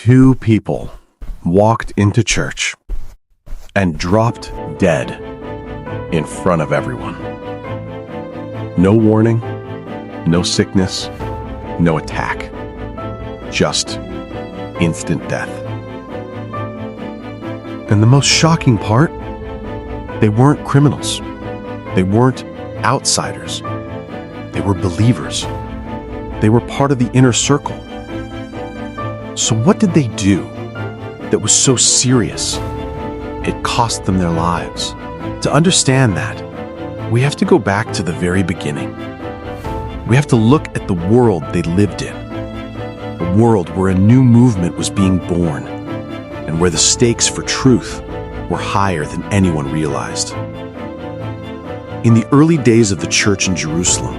Two people walked into church and dropped dead in front of everyone. No warning, no sickness, no attack. Just instant death. And the most shocking part, they weren't criminals. They weren't outsiders. They were believers. They were part of the inner circle. So what did they do that was so serious it cost them their lives? To understand that, we have to go back to the very beginning. We have to look at the world they lived in, a world where a new movement was being born and where the stakes for truth were higher than anyone realized. In the early days of the church in Jerusalem,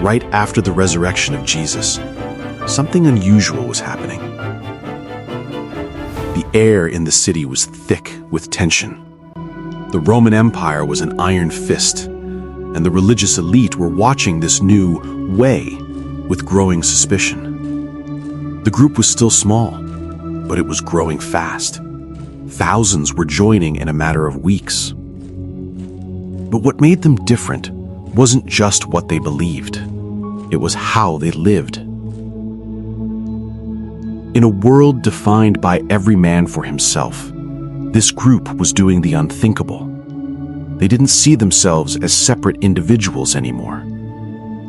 right after the resurrection of Jesus, something unusual was happening. The air in the city was thick with tension. The Roman Empire was an iron fist, and the religious elite were watching this new way with growing suspicion. The group was still small, but it was growing fast. Thousands were joining in a matter of weeks. But what made them different wasn't just what they believed. It was how they lived. In a world defined by every man for himself, this group was doing the unthinkable. They didn't see themselves as separate individuals anymore.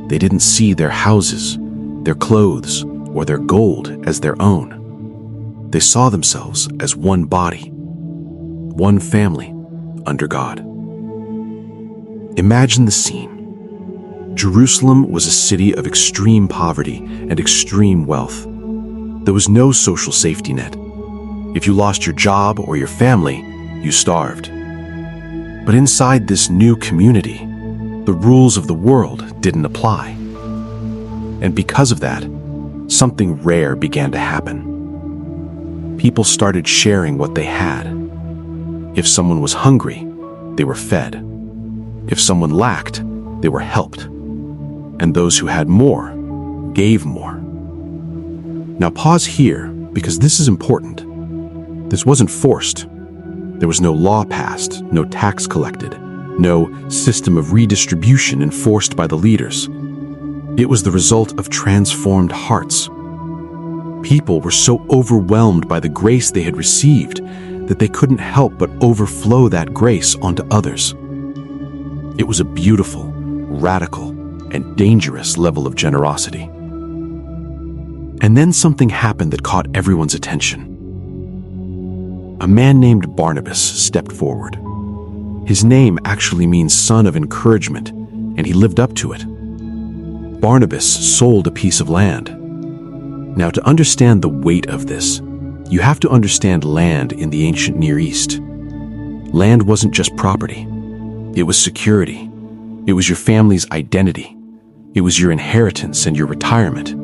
They didn't see their houses, their clothes, or their gold as their own. They saw themselves as one body, one family under God. Imagine the scene. Jerusalem was a city of extreme poverty and extreme wealth. There was no social safety net. If you lost your job or your family, you starved. But inside this new community, the rules of the world didn't apply. And because of that, something rare began to happen. People started sharing what they had. If someone was hungry, they were fed. If someone lacked, they were helped. And those who had more gave more. Now pause here, because this is important. This wasn't forced. There was no law passed, no tax collected, no system of redistribution enforced by the leaders. It was the result of transformed hearts. People were so overwhelmed by the grace they had received that they couldn't help but overflow that grace onto others. It was a beautiful, radical, and dangerous level of generosity. And then something happened that caught everyone's attention. A man named Barnabas stepped forward. His name actually means son of encouragement, and he lived up to it. Barnabas sold a piece of land. Now, to understand the weight of this, you have to understand land in the ancient Near East. Land wasn't just property. It was security. It was your family's identity. It was your inheritance and your retirement.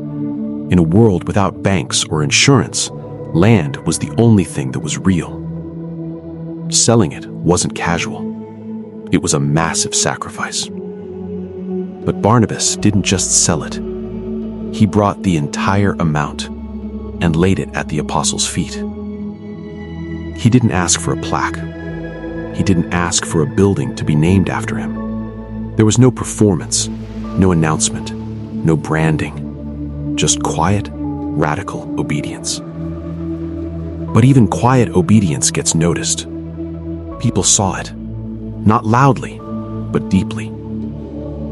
In a world without banks or insurance, land was the only thing that was real. Selling it wasn't casual. It was a massive sacrifice. But Barnabas didn't just sell it. He brought the entire amount and laid it at the apostles' feet. He didn't ask for a plaque. He didn't ask for a building to be named after him. There was no performance, no announcement, no branding. Just quiet, radical obedience. But even quiet obedience gets noticed. People saw it, not loudly, but deeply.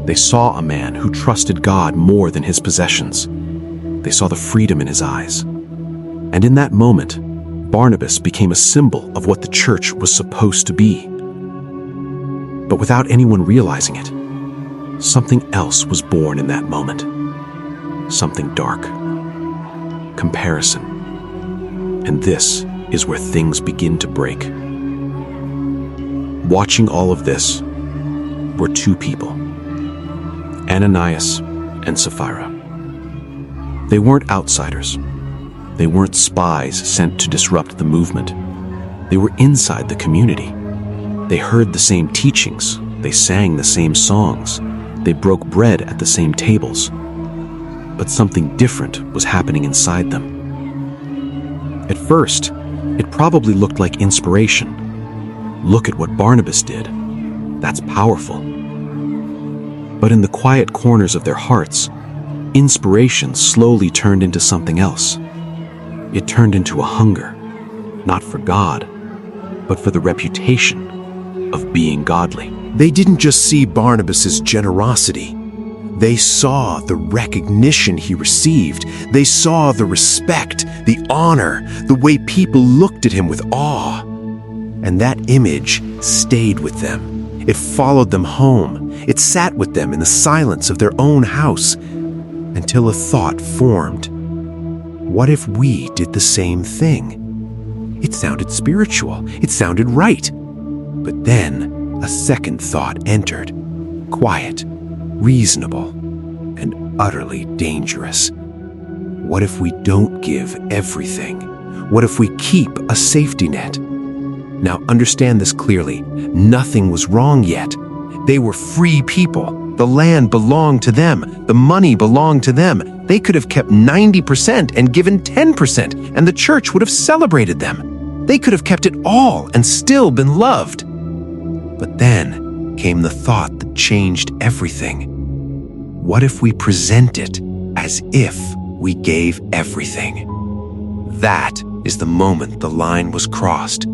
They saw a man who trusted God more than his possessions. They saw the freedom in his eyes. And in that moment, Barnabas became a symbol of what the church was supposed to be. But without anyone realizing it, something else was born in that moment. Something dark. Comparison. And this is where things begin to break. Watching all of this were two people, Ananias and Sapphira. They weren't outsiders. They weren't spies sent to disrupt the movement. They were inside the community. They heard the same teachings. They sang the same songs. They broke bread at the same tables. But something different was happening inside them. At first, it probably looked like inspiration. Look at what Barnabas did. That's powerful. But in the quiet corners of their hearts, inspiration slowly turned into something else. It turned into a hunger, not for God, but for the reputation of being godly. They didn't just see Barnabas's generosity. They saw the recognition he received. They saw the respect, the honor, the way people looked at him with awe. And that image stayed with them. It followed them home. It sat with them in the silence of their own house until a thought formed. What if we did the same thing? It sounded spiritual. It sounded right. But then a second thought entered. Quiet, reasonable, and utterly dangerous. What if we don't give everything? What if we keep a safety net? Now understand this clearly. Nothing was wrong yet. They were free people. The land belonged to them. The money belonged to them. They could have kept 90% and given 10%, and the church would have celebrated them. They could have kept it all and still been loved. But then came the thought that changed everything. What if we present it as if we gave everything? That is the moment the line was crossed.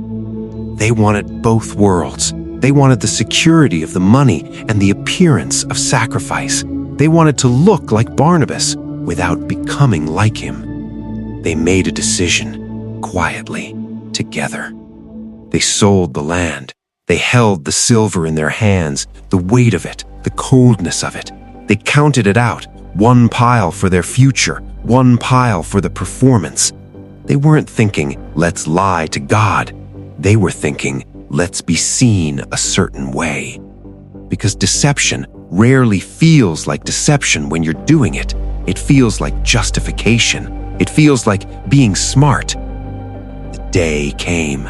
They wanted both worlds. They wanted the security of the money and the appearance of sacrifice. They wanted to look like Barnabas without becoming like him. They made a decision, quietly, together. They sold the land. They held the silver in their hands, the weight of it, the coldness of it. They counted it out, one pile for their future, one pile for the performance. They weren't thinking, let's lie to God. They were thinking, let's be seen a certain way. Because deception rarely feels like deception when you're doing it. It feels like justification. It feels like being smart. The day came.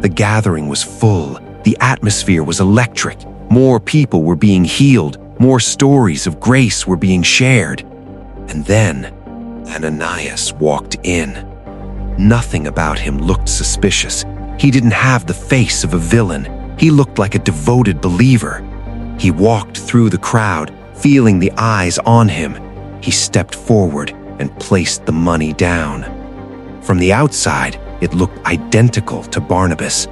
The gathering was full. The atmosphere was electric. More people were being healed. More stories of grace were being shared. And then Ananias walked in. Nothing about him looked suspicious. He didn't have the face of a villain. He looked like a devoted believer. He walked through the crowd, feeling the eyes on him. He stepped forward and placed the money down. From the outside, it looked identical to Barnabas.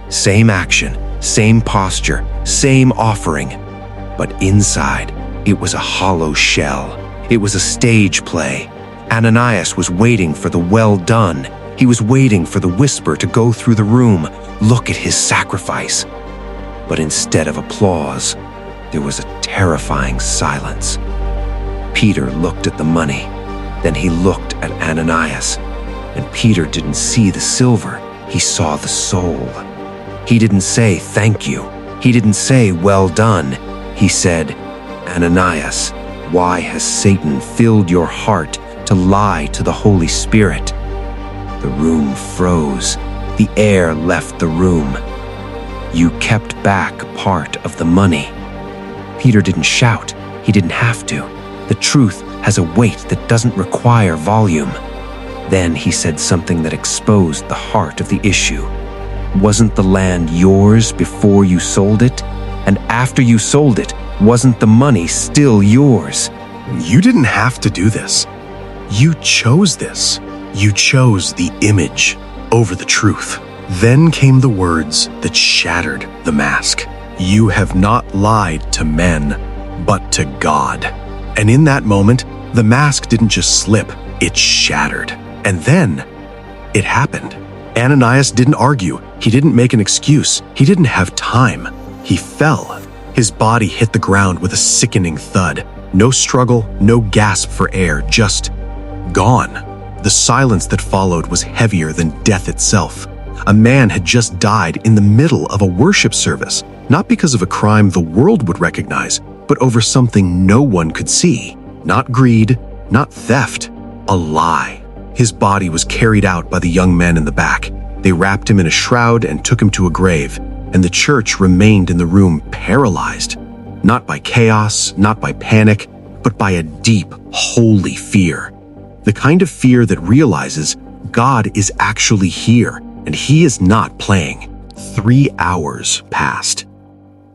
Same action, same posture, same offering. But inside, it was a hollow shell. It was a stage play. Ananias was waiting for the well done. He was waiting for the whisper to go through the room, look at his sacrifice. But instead of applause, there was a terrifying silence. Peter looked at the money, then he looked at Ananias, and Peter didn't see the silver, he saw the soul. He didn't say thank you, he didn't say well done, he said, Ananias, why has Satan filled your heart to lie to the Holy Spirit? The room froze. The air left the room. You kept back part of the money. Peter didn't shout. He didn't have to. The truth has a weight that doesn't require volume. Then he said something that exposed the heart of the issue. Wasn't the land yours before you sold it? And after you sold it, wasn't the money still yours? You didn't have to do this. You chose this. You chose the image over the truth. Then came the words that shattered the mask. You have not lied to men, but to God. And in that moment, the mask didn't just slip, it shattered. And then it happened. Ananias didn't argue. He didn't make an excuse. He didn't have time. He fell. His body hit the ground with a sickening thud. No struggle, no gasp for air, just gone. The silence that followed was heavier than death itself. A man had just died in the middle of a worship service, not because of a crime the world would recognize, but over something no one could see. Not greed, not theft, a lie. His body was carried out by the young men in the back. They wrapped him in a shroud and took him to a grave, and the church remained in the room paralyzed, not by chaos, not by panic, but by a deep, holy fear. The kind of fear that realizes God is actually here, and he is not playing. 3 hours passed.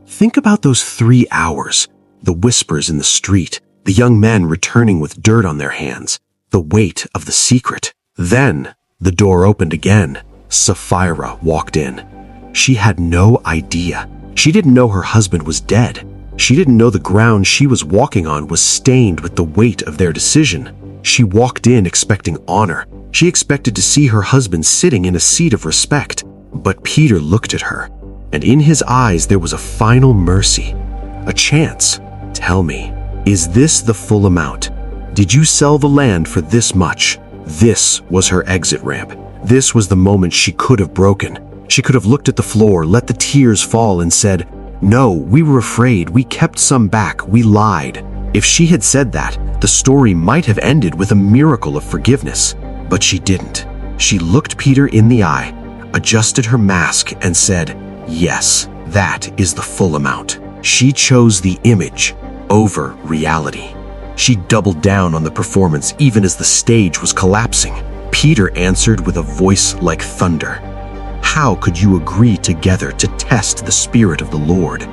Think about those 3 hours. The whispers in the street, the young men returning with dirt on their hands, the weight of the secret. Then, the door opened again. Sapphira walked in. She had no idea. She didn't know her husband was dead. She didn't know the ground she was walking on was stained with the weight of their decision. She walked in expecting honor. She expected to see her husband sitting in a seat of respect. But Peter looked at her, and in his eyes there was a final mercy, a chance. Tell me, is this the full amount? Did you sell the land for this much? This was her exit ramp. This was the moment she could have broken. She could have looked at the floor, let the tears fall, and said, "No, we were afraid. We kept some back. We lied." If she had said that, the story might have ended with a miracle of forgiveness. But she didn't. She looked Peter in the eye, adjusted her mask, and said, "Yes, that is the full amount." She chose the image over reality. She doubled down on the performance even as the stage was collapsing. Peter answered with a voice like thunder. How could you agree together to test the Spirit of the Lord?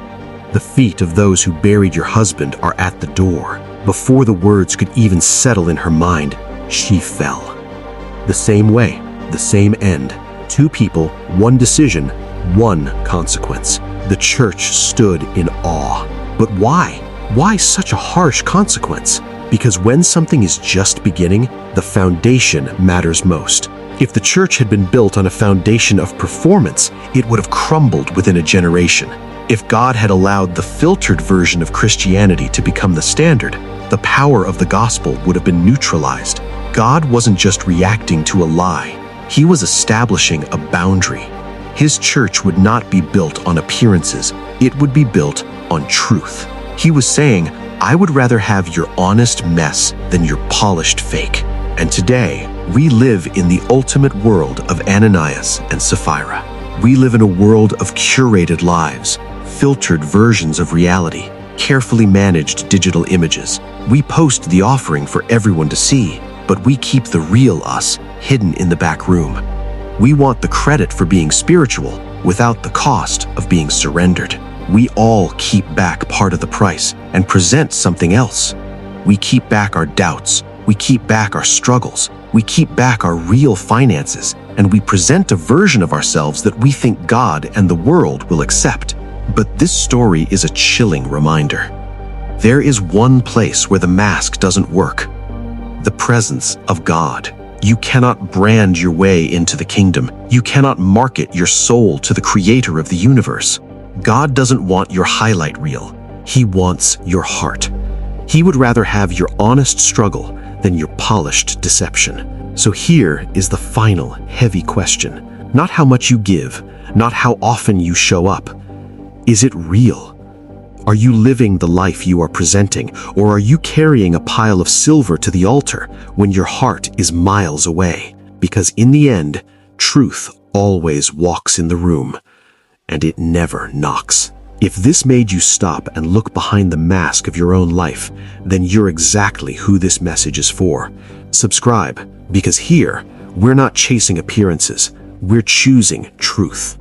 The feet of those who buried your husband are at the door. Before the words could even settle in her mind, she fell. The same way, the same end. 2 people, 1 decision, 1 consequence. The church stood in awe. But why? Why such a harsh consequence? Because when something is just beginning, the foundation matters most. If the church had been built on a foundation of performance, it would have crumbled within a generation. If God had allowed the filtered version of Christianity to become the standard, the power of the gospel would have been neutralized. God wasn't just reacting to a lie. He was establishing a boundary. His church would not be built on appearances. It would be built on truth. He was saying, I would rather have your honest mess than your polished fake. And today, we live in the ultimate world of Ananias and Sapphira. We live in a world of curated lives, filtered versions of reality, carefully managed digital images. We post the offering for everyone to see, but we keep the real us hidden in the back room. We want the credit for being spiritual without the cost of being surrendered. We all keep back part of the price and present something else. We keep back our doubts. We keep back our struggles. We keep back our real finances, and we present a version of ourselves that we think God and the world will accept. But this story is a chilling reminder. There is one place where the mask doesn't work: the presence of God. You cannot brand your way into the kingdom. You cannot market your soul to the creator of the universe. God doesn't want your highlight reel. He wants your heart. He would rather have your honest struggle than your polished deception. So here is the final heavy question. Not how much you give, not how often you show up. Is it real? Are you living the life you are presenting, or are you carrying a pile of silver to the altar when your heart is miles away? Because in the end, truth always walks in the room, and it never knocks. If this made you stop and look behind the mask of your own life, then you're exactly who this message is for. Subscribe, because here, we're not chasing appearances, we're choosing truth.